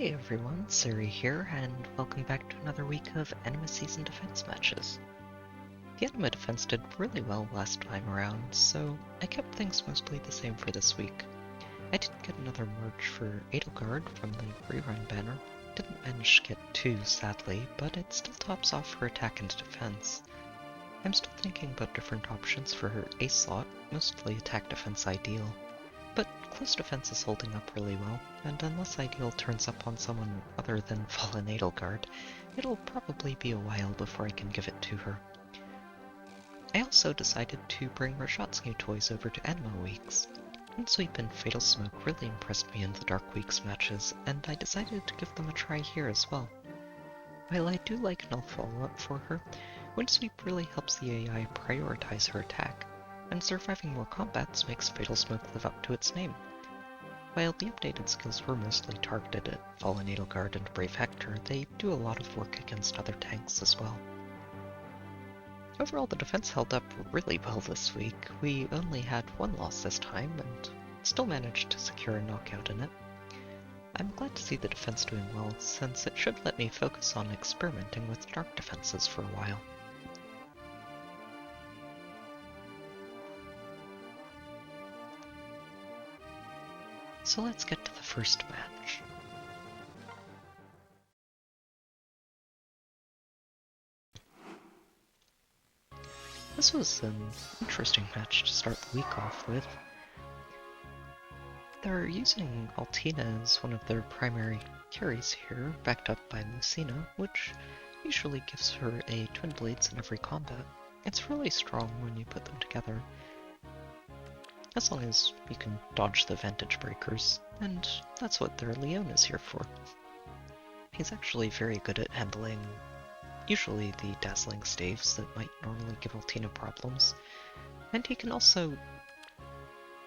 Hey everyone, Siri here, and welcome back to another week of Anima Season Defense matches. The Anima defense did really well last time around, so I kept things mostly the same for this week. I did get another merge for Edelgard from the rerun banner. Didn't manage to get two, sadly, but it still tops off her attack and defense. I'm still thinking about different options for her ace slot, mostly attack defense ideal. But close defense is holding up really well, and unless Ideal turns up on someone other than Fallen Edelgard, it'll probably be a while before I can give it to her. I also decided to bring Rhajat's new toys over to Anima Weeks. Windsweep and Fatal Smoke really impressed me in the Dark Weeks matches, and I decided to give them a try here as well. While I do like null follow-up for her, Windsweep really helps the AI prioritize her attack, and surviving more combats makes Fatal Smoke live up to its name. While the updated skills were mostly targeted at Fallen Edelgard and Brave Hector, they do a lot of work against other tanks as well. Overall, the defense held up really well this week. We only had one loss this time, and still managed to secure a knockout in it. I'm glad to see the defense doing well, since it should let me focus on experimenting with dark defenses for a while. So let's get to the first match. This was an interesting match to start the week off with. They're using Altina as one of their primary carries here, backed up by Lilina, which usually gives her a twin blades in every combat. It's really strong when you put them together, as long as you can dodge the vantage breakers, and that's what their Leon is here for. He's actually very good at handling usually the dazzling staves that might normally give Altina problems, and he can also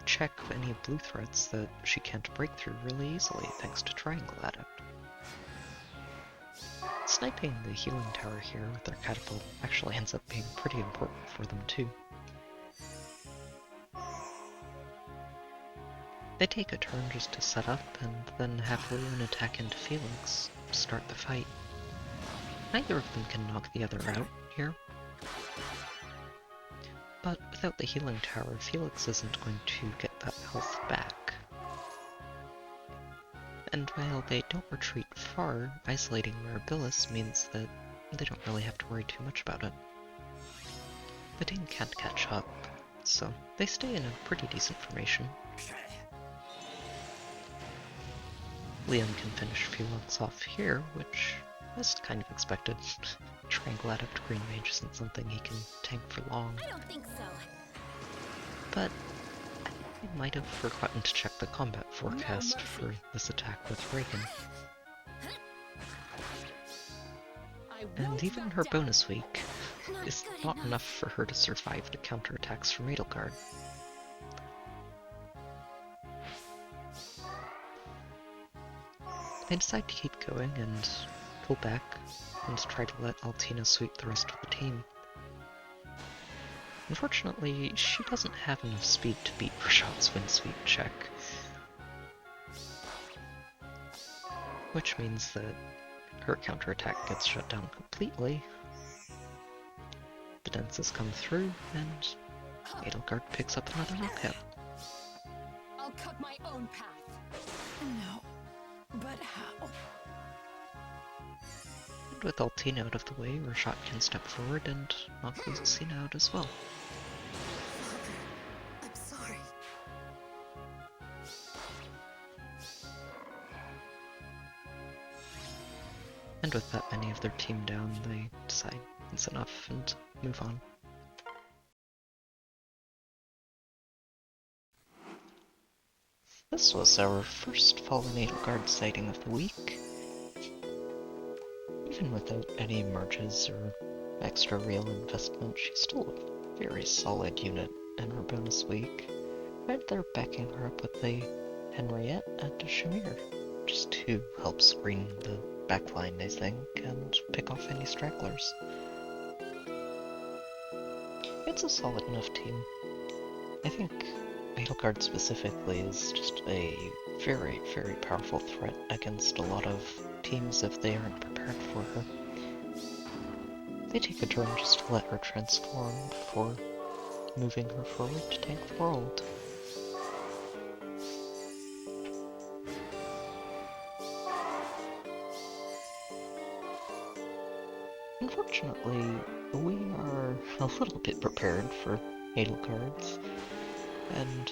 check any blue threats that she can't break through really easily thanks to Triangle Adept. Sniping the healing tower here with their catapult actually ends up being pretty important for them too. They take a turn just to set up, and then have Leon attack into Felix, start the fight. Neither of them can knock the other out here. But without the healing tower, Felix isn't going to get that health back. And while they don't retreat far, isolating Mirabilis means that they don't really have to worry too much about it. The team can't catch up, so they stay in a pretty decent formation. Leon can finish Felix off here, which is kind of expected. Triangle Adept Green Mage isn't something he can tank for long. I don't think so. But I might have forgotten to check the combat forecast for this attack with Reagan. And even her bonus week is not enough for her to survive the counterattacks from Edelgard. They decide to keep going and pull back and try to let Altina sweep the rest of the team. Unfortunately, she doesn't have enough speed to beat Rhajat's Windsweep check, which means that her counterattack gets shut down completely. The dances come through, and Edelgard picks up another knockout. I'll cut my own path. No, but how? And with Altina out of the way, Rhajat can step forward and knock Lilina out as well. I'm sorry. And with that many of their team down, they decide it's enough and move on. This was our first Fallen Edelgard sighting of the week. Even without any merges or extra real investment, she's still a very solid unit in her bonus week. And they're backing her up with a Henriette and a Shamir, just to help screen the backline, I think, and pick off any stragglers. It's a solid enough team. I think Edelgard specifically is just a very, very powerful threat against a lot of teams if they aren't prepared for her. They take a turn just to let her transform before moving her forward to take the world. Unfortunately, we are a little bit prepared for Edelgards, and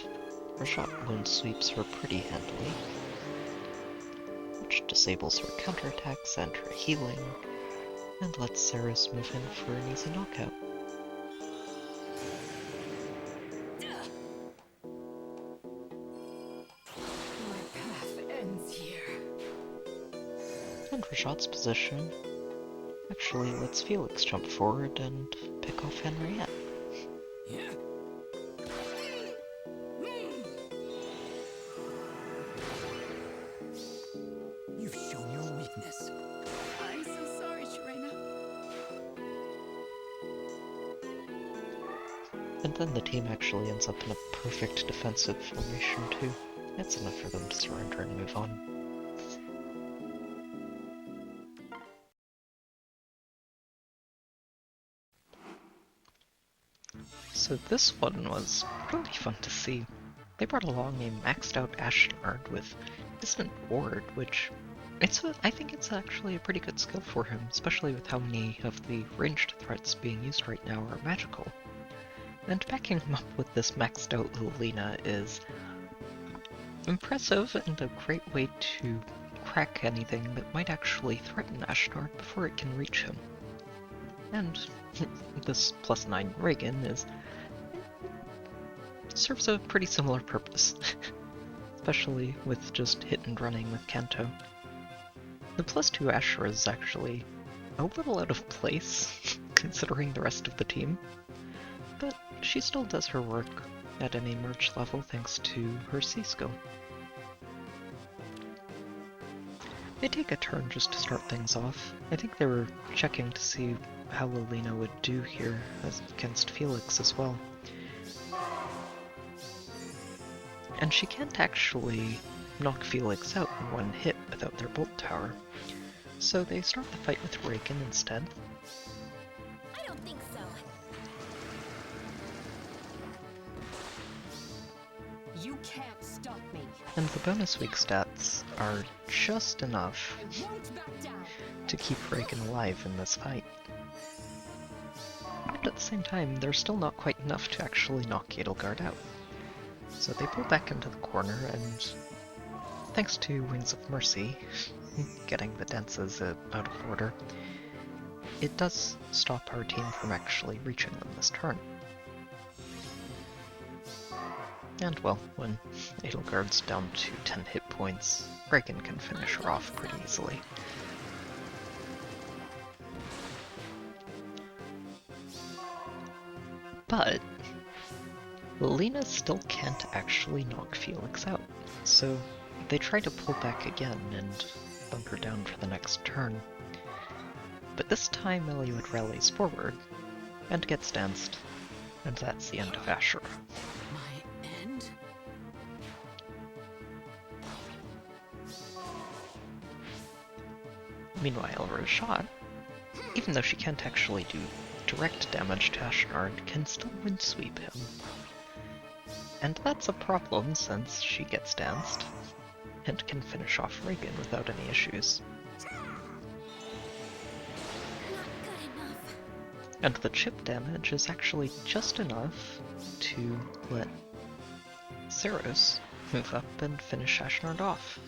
Rhajat Windsweeps her pretty handily, which disables her counterattacks and her healing, and lets Ceres move in for an easy knockout. My path ends here. And Rhajat's position actually lets Felix jump forward and pick off Henriette. You've shown your weakness. I'm so sorry, Sharena. And then the team actually ends up in a perfect defensive formation too. It's enough for them to surrender and move on. So this one was really fun to see. They brought along a maxed out Ashnard with Distant Ward, which I think it's actually a pretty good skill for him, especially with how many of the ranged threats being used right now are magical. And backing him up with this maxed out Lilina is impressive and a great way to crack anything that might actually threaten Ashnard before it can reach him. And this +9 Reagan serves a pretty similar purpose, especially with just hit and running with Kanto. The +2 Asher is actually a little out of place, considering the rest of the team, but she still does her work at any merge level thanks to her C skill. They take a turn just to start things off. I think they were checking to see how Lilina would do here against Felix as well. And she can't actually knock Felix out in one hit without their bolt tower, so they start the fight with Reagan instead. I don't think so. You can't stop me. And the bonus weak stats are just enough I won't back down. to keep Reagan alive in this fight. But at the same time, they're still not quite enough to actually knock Edelgard out. So they pull back into the corner, and thanks to Wings of Mercy, getting the dances out of order, it does stop our team from actually reaching them this turn. And well, when Edelgard's down to 10 hit points, Reagan can finish her off pretty easily. But Lilina still can't actually knock Felix out, so they try to pull back again and bump her down for the next turn. But this time Eliud rallies forward and gets danced, and that's the end of Asher. My end? Meanwhile, Rhajat, even though she can't actually do direct damage to Ashnard, can still Windsweep him. And that's a problem since she gets danced and can finish off Reagan without any issues. And the chip damage is actually just enough to let Ceres move up and finish Ashnard off.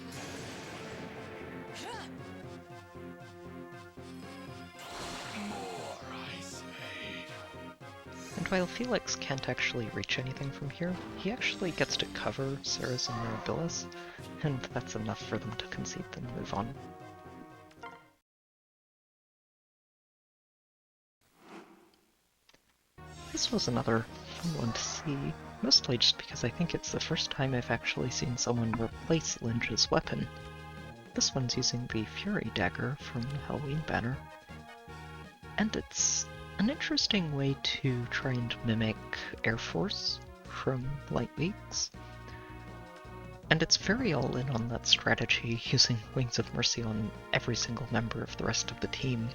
And while Felix can't actually reach anything from here, he actually gets to cover Ceres and Mirabilis, and that's enough for them to concede and move on. This was another fun one to see, mostly just because I think it's the first time I've actually seen someone replace Lynch's weapon. This one's using the Fury Dagger from the Halloween banner, and it's an interesting way to try and mimic Air Force from light weeks. And it's very all in on that strategy, using Wings of Mercy on every single member of the rest of the team.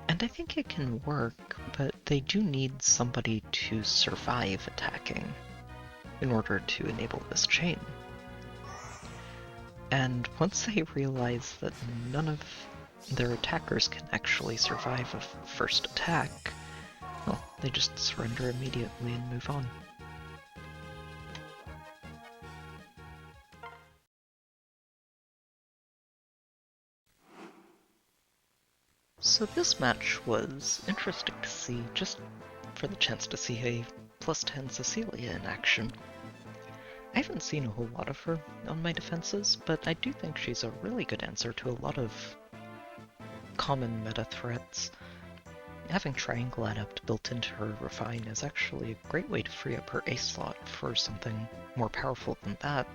And I think it can work, but they do need somebody to survive attacking in order to enable this chain. And once they realize that none of their attackers can actually survive a first attack, well, they just surrender immediately and move on. So this match was interesting to see, just for the chance to see a +10 Cecilia in action. I haven't seen a whole lot of her on my defenses, but I do think she's a really good answer to a lot of common meta threats. Having Triangle Adept built into her Refine is actually a great way to free up her ace slot for something more powerful than that,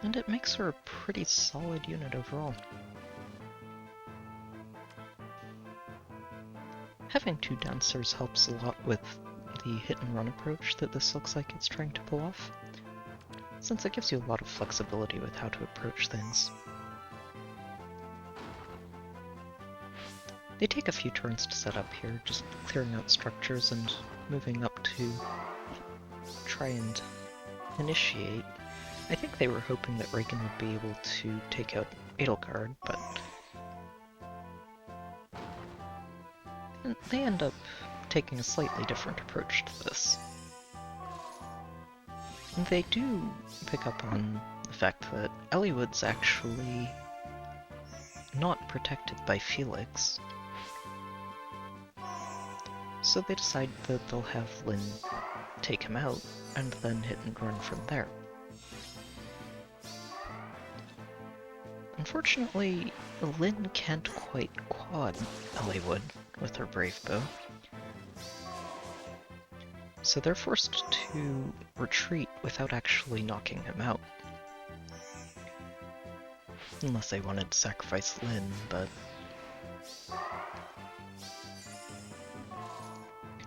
and it makes her a pretty solid unit overall. Having two dancers helps a lot with the hit and run approach that this looks like it's trying to pull off, since it gives you a lot of flexibility with how to approach things. They take a few turns to set up here, just clearing out structures and moving up to try and initiate. I think they were hoping that Reagan would be able to take out Edelgard, but they end up taking a slightly different approach to this. And they do pick up on the fact that Eliwood's actually not protected by Felix, so they decide that they'll have Lyn take him out and then hit and run from there. Unfortunately, Lyn can't quite quad Eliwood with her Brave Bow, so they're forced to retreat without actually knocking him out. Unless they wanted to sacrifice Lyn, but...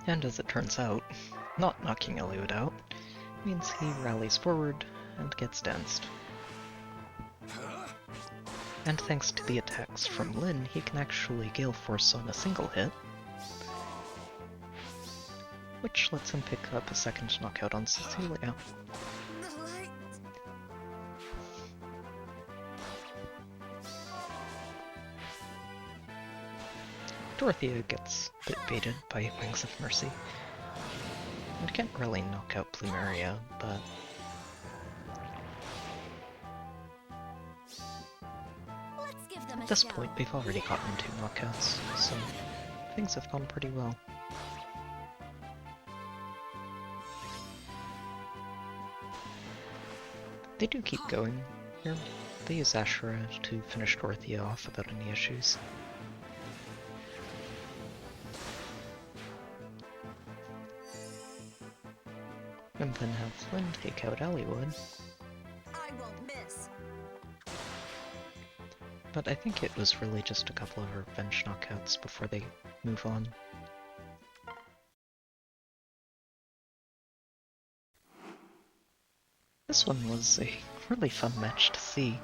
And as it turns out, not knocking Eliwood out means he rallies forward and gets danced. And thanks to the attacks from Lyn, he can actually Gale Force on a single hit, which lets him pick up a second knockout on Cecilia. Dorothea gets a bit baited by Wings of Mercy, and can't really knock out Plumeria, but at this point we've already gotten 2 knockouts, so things have gone pretty well. They do keep going here. They use Ashura to finish Dorothea off without any issues. And then have Lyn take out Eliwood. I won't miss. But I think it was really just a couple of revenge knockouts before they move on. This one was a really fun match to see,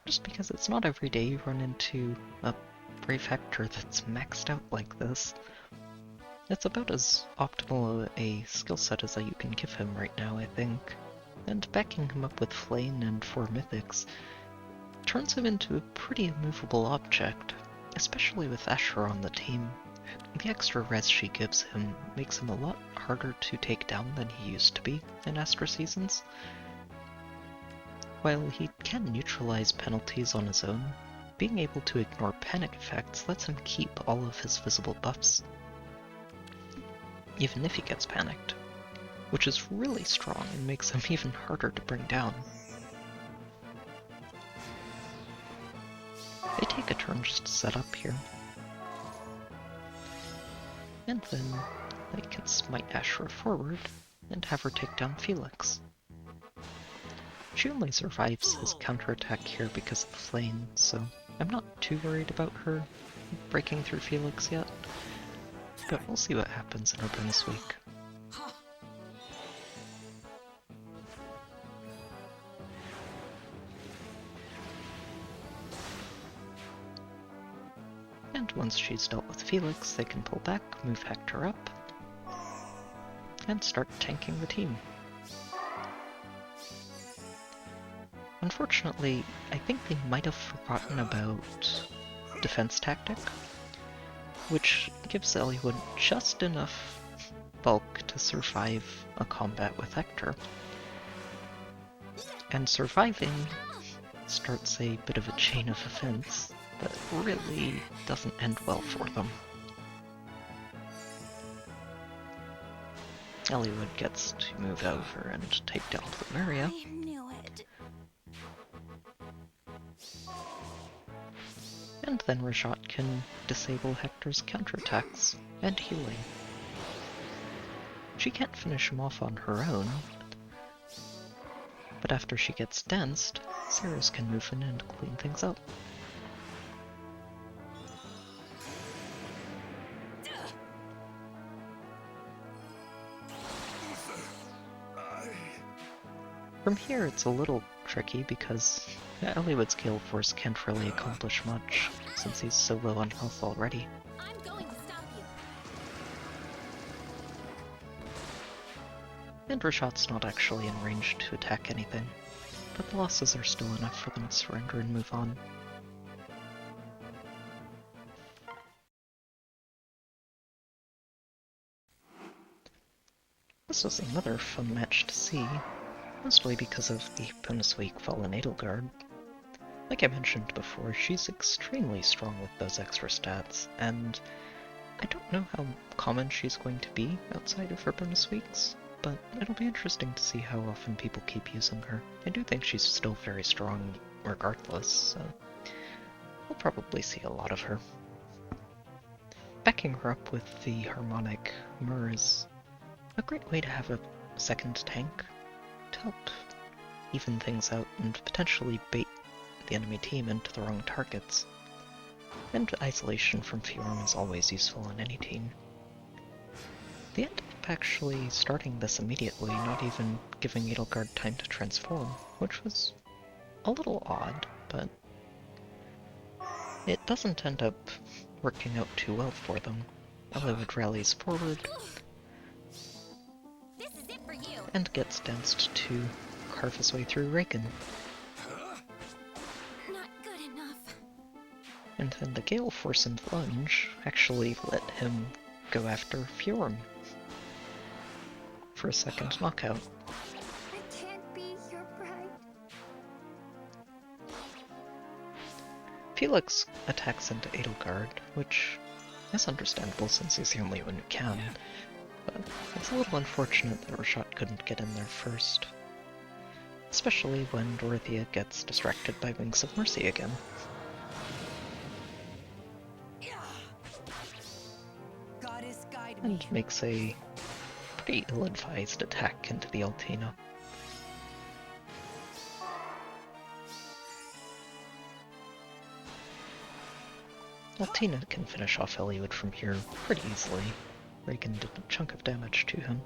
just because it's not every day you run into a Brave Hector that's maxed out like this. It's about as optimal a skill set as you can give him right now, I think, and backing him up with Flayn and 4 mythics turns him into a pretty immovable object, especially with Asher on the team. The extra res she gives him makes him a lot harder to take down than he used to be in Astra Seasons. While he can neutralize penalties on his own, being able to ignore panic effects lets him keep all of his visible buffs, even if he gets panicked, which is really strong and makes him even harder to bring down. They take a turn just to set up here, and then they can smite Ashura forward and have her take down Felix. She only survives his counterattack here because of the Flayn, so I'm not too worried about her breaking through Felix yet, but we'll see what happens in our bonus week. And once she's dealt with Felix, they can pull back, move Hector up, and start tanking the team. Unfortunately, I think they might have forgotten about defense tactic, which gives Eliwood just enough bulk to survive a combat with Hector. And surviving starts a bit of a chain of events that really doesn't end well for them. Eliwood gets to move over and take down Plumeria. I knew it. And then Rhajat can disable Hector's counterattacks and healing. She can't finish him off on her own, but after she gets danced, Ceres can move in and clean things up. From here it's a little tricky because Eliwood's Gale Force can't really accomplish much since he's so low on health already. I'm going to stop you. And Rhajat's not actually in range to attack anything, but the losses are still enough for them to surrender and move on. This was another fun match to see, mostly because of the bonus week fallen Edelgard. Like I mentioned before, she's extremely strong with those extra stats, and I don't know how common she's going to be outside of her bonus weeks, but it'll be interesting to see how often people keep using her. I do think she's still very strong regardless, so we'll probably see a lot of her. Backing her up with the Harmonic Myrrh is a great way to have a second tank to help even things out and potentially bait the enemy team into the wrong targets. And isolation from Fjorm is always useful on any team. They end up actually starting this immediately, not even giving Edelgard time to transform, which was a little odd, but it doesn't end up working out too well for them. Eliwood rallies forward This is it for you. and gets danced to carve his way through Raken. Not good enough. And then the Gale Force and Lunge actually let him go after Fjorm for a second knockout. I can't be your bride. Felix attacks into Edelgard, which is understandable since he's the only one who can, but it's a little unfortunate that Rhajat couldn't get in there first. Especially when Dorothea gets distracted by Wings of Mercy again. Goddess guide And makes a pretty ill-advised attack into the Altina. Altina can finish off Eliwood from here pretty easily. Raken did a chunk of damage to him.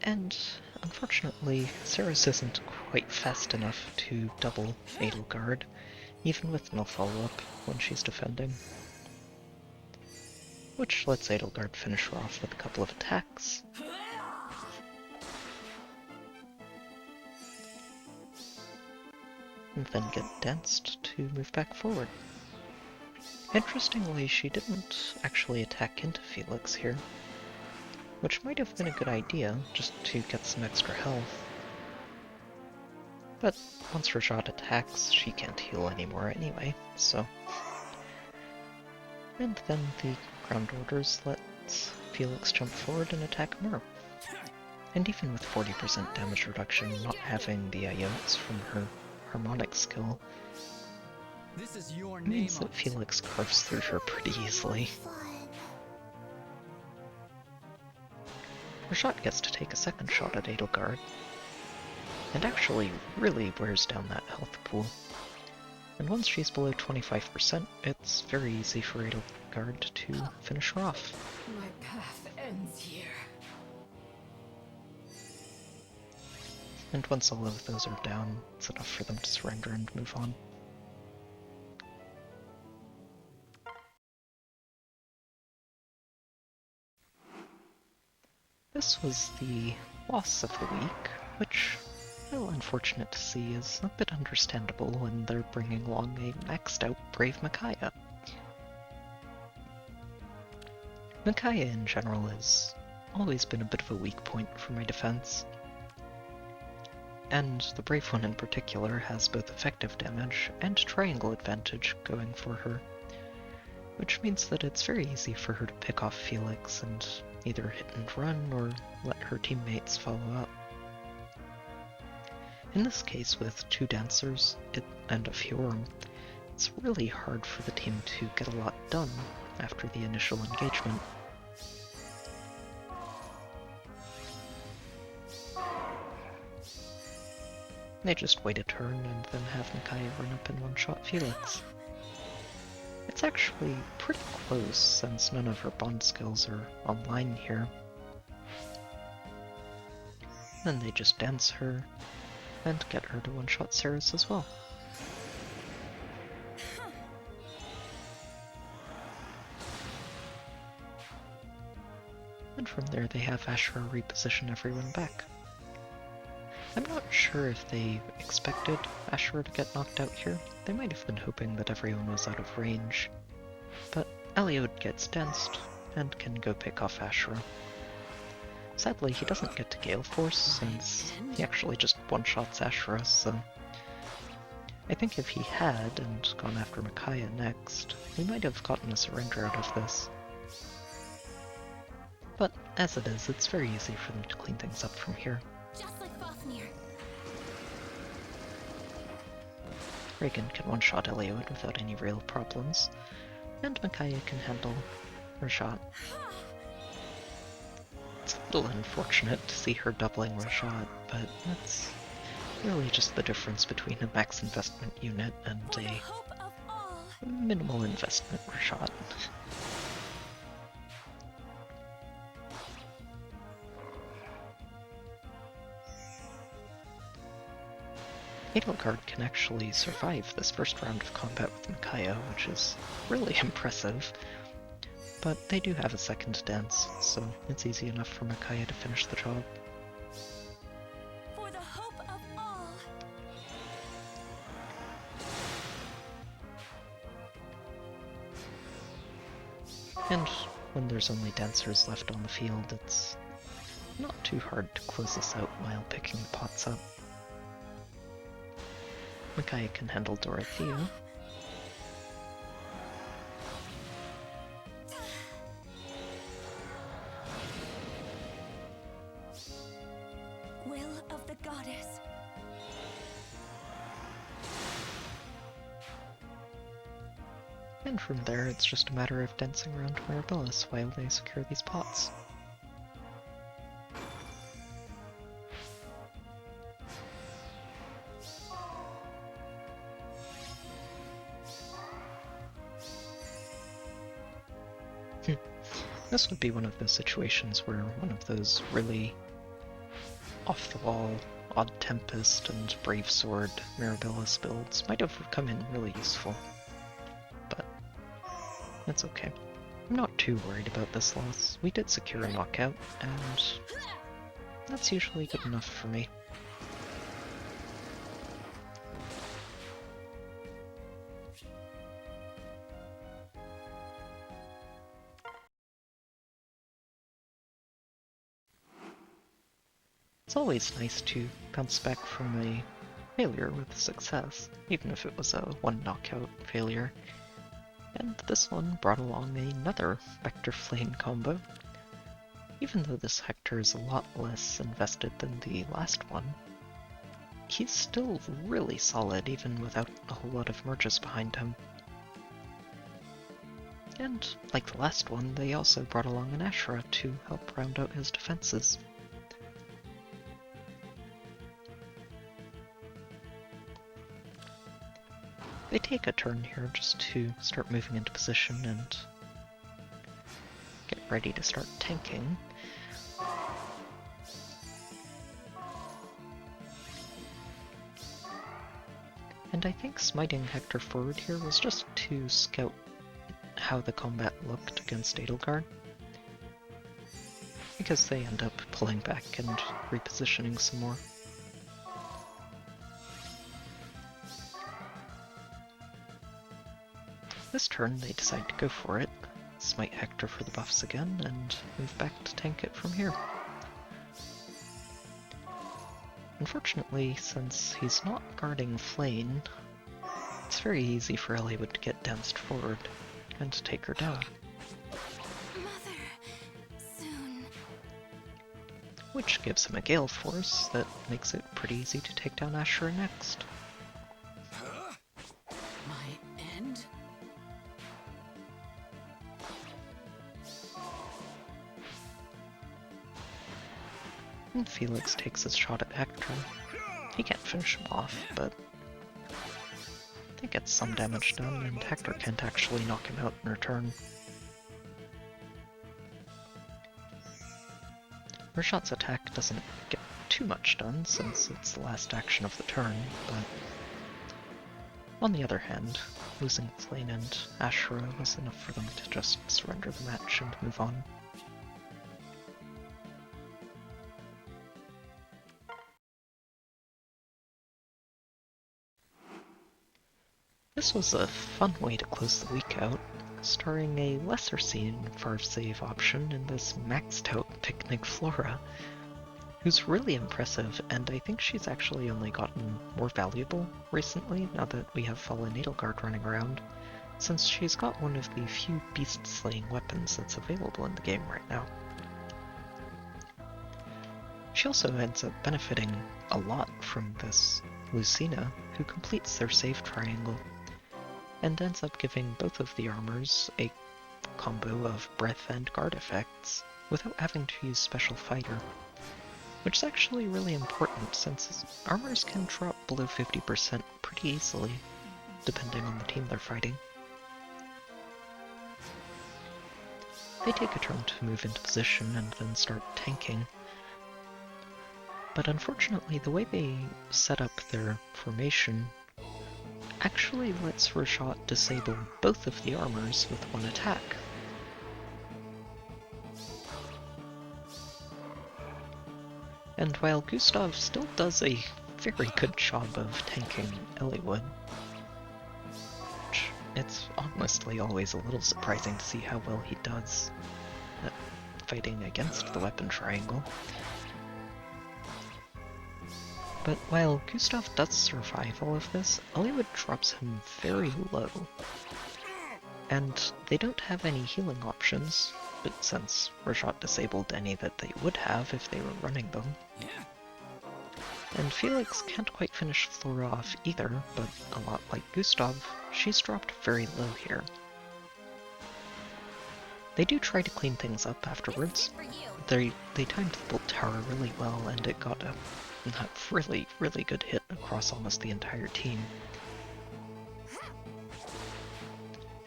And unfortunately, Ceres isn't quite fast enough to double Edelgard, even with no follow-up when she's defending. Which lets Edelgard finish her off with a couple of attacks. And then get danced to move back forward. Interestingly, she didn't actually attack into Felix here, which might have been a good idea, just to get some extra health. But once Rhajat attacks, she can't heal anymore anyway, so... And then the ground orders let Felix jump forward and attack Myrrh. And even with 40% damage reduction, not having the iotes from her harmonic skill, This is your means name that Felix carves through her pretty easily. Rhajat gets to take a second shot at Edelgard, and actually really wears down that health pool. And once she's below 25%, it's very easy for Edelgard to finish her off. My path ends here. And once all of those are down, it's enough for them to surrender and move on. This was the loss of the week, which, while unfortunate to see, is a bit understandable when they're bringing along a maxed out Brave Micaiah. Micaiah in general has always been a bit of a weak point for my defense, and the Brave one in particular has both effective damage and triangle advantage going for her, which means that it's very easy for her to pick off Felix and either hit and run or let her teammates follow up. In this case, with two dancers and a Fiorum, it's really hard for the team to get a lot done after the initial engagement. They just wait a turn and then have Micaiah run up and one-shot Felix. It's actually pretty close since none of her bond skills are online here. Then they just dance her and get her to one-shot Ceres as well. And from there they have Ashnard reposition everyone back. I'm not sure if they expected Ashnard to get knocked out here. They might have been hoping that everyone was out of range. But Eliod gets danced and can go pick off Ashnard. Sadly, he doesn't get to Gale Force since he actually just one-shots Ashnard, so I think if he had and gone after Micaiah next, we might have gotten a surrender out of this. But as it is, it's very easy for them to clean things up from here. Just like Fafnir. Reagan can one-shot Eliod without any real problems, and Micaiah can handle Rhajat. It's a little unfortunate to see her doubling Rhajat, but that's really just the difference between a max investment unit and a minimal investment Rhajat. Edelgard can actually survive this first round of combat with Micaiah, which is really impressive. But they do have a second dance, so it's easy enough for Micaiah to finish the job. For the hope of all. And when there's only dancers left on the field, it's not too hard to close this out while picking the pots up. Micaiah can handle Dorothea. Will of the goddess. And from there, it's just a matter of dancing around Mirabilis while they secure these pots. This would be one of those situations where one of those really off-the-wall Odd Tempest and Brave Sword Mirabilis builds might have come in really useful. But that's okay. I'm not too worried about this loss. We did secure a knockout, and that's usually good enough for me. It's always nice to bounce back from a failure with success, even if it was a one knockout failure. And this one brought along another Hector Flayn combo. Even though this Hector is a lot less invested than the last one, he's still really solid even without a whole lot of merges behind him. And like the last one, they also brought along an Ashnard to help round out his defenses. They take a turn here just to start moving into position and get ready to start tanking. And I think smiting Hector forward here was just to scout how the combat looked against Edelgard, because they end up pulling back and repositioning some more. This turn they decide to go for it, smite Hector for the buffs again, and move back to tank it from here. Unfortunately, since he's not guarding Flayn, it's very easy for Eliwood to get danced forward and to take her down. Mother, soon. Which gives him a Gale Force that makes it pretty easy to take down Asher next. My end? And Felix takes his shot at Hector. He can't finish him off, but I think gets some damage done, and Hector can't actually knock him out in return. Rhajat's attack doesn't get too much done since it's the last action of the turn, but on the other hand, losing Flayn and Ashura was enough for them to just surrender the match and move on. This was a fun way to close the week out, starring a lesser seen Farv save option in this maxed out Picnic Flora, who's really impressive, and I think she's actually only gotten more valuable recently now that we have fallen Edelgard running around, since she's got one of the few beast-slaying weapons that's available in the game right now. She also ends up benefiting a lot from this Lilina, who completes their save triangle, and ends up giving both of the armors a combo of breath and guard effects without having to use special fighter, which is actually really important since armors can drop below 50% pretty easily, depending on the team they're fighting. They take a turn to move into position and then start tanking, but unfortunately the way they set up their formation actually lets Rhajat disable both of the armors with one attack. And while Gustav still does a very good job of tanking Eliwood, which it's honestly always a little surprising to see how well he does at fighting against the weapon triangle. But while Gustav does survive all of this, Eliwood drops him very low. And they don't have any healing options, but since Rhajat disabled any that they would have if they were running them. And Felix can't quite finish Flora off either, but a lot like Gustav, she's dropped very low here. They do try to clean things up afterwards. They timed the bolt tower really well, and it got a really good hit across almost the entire team.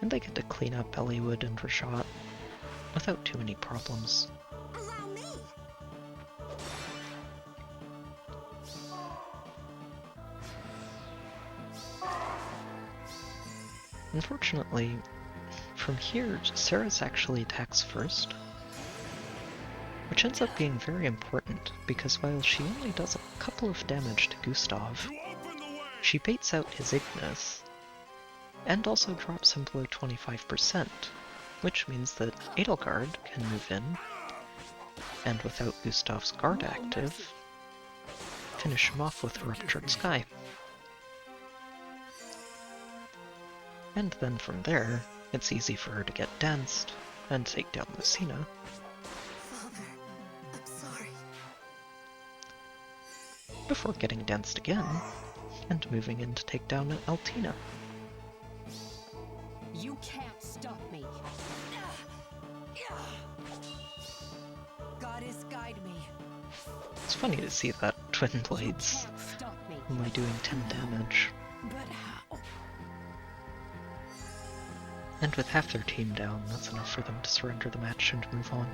And they get to clean up Eliwood and Rhajat without too many problems. Allow me. Unfortunately, from here, Sarah's actually attacks first, which ends up being very important, because while she only does a couple of damage to Gustav, she baits out his Ignis, and also drops him below 25%, which means that Edelgard can move in, and without Gustav's guard active, finish him off with a Ruptured Sky. And then from there, it's easy for her to get danced, and take down Lilina. Father, I'm sorry. Before getting danced again, and moving in to take down Altina. You can't stop me. Goddess, guide me. It's funny to see that Twin Blades Can't stop me. only doing 10 damage, But how? and with half their team down, that's enough for them to surrender the match and move on.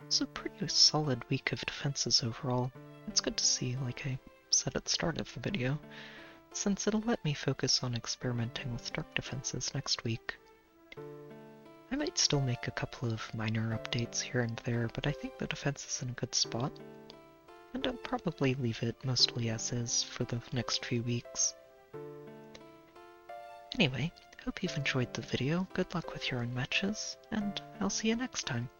It's a pretty solid week of defenses overall. It's good to see, like I said at the start of the video, since it'll let me focus on experimenting with dark defenses next week. I might still make a couple of minor updates here and there, but I think the defense is in a good spot, and I'll probably leave it mostly as is for the next few weeks. Anyway, hope you've enjoyed the video, good luck with your own matches, and I'll see you next time.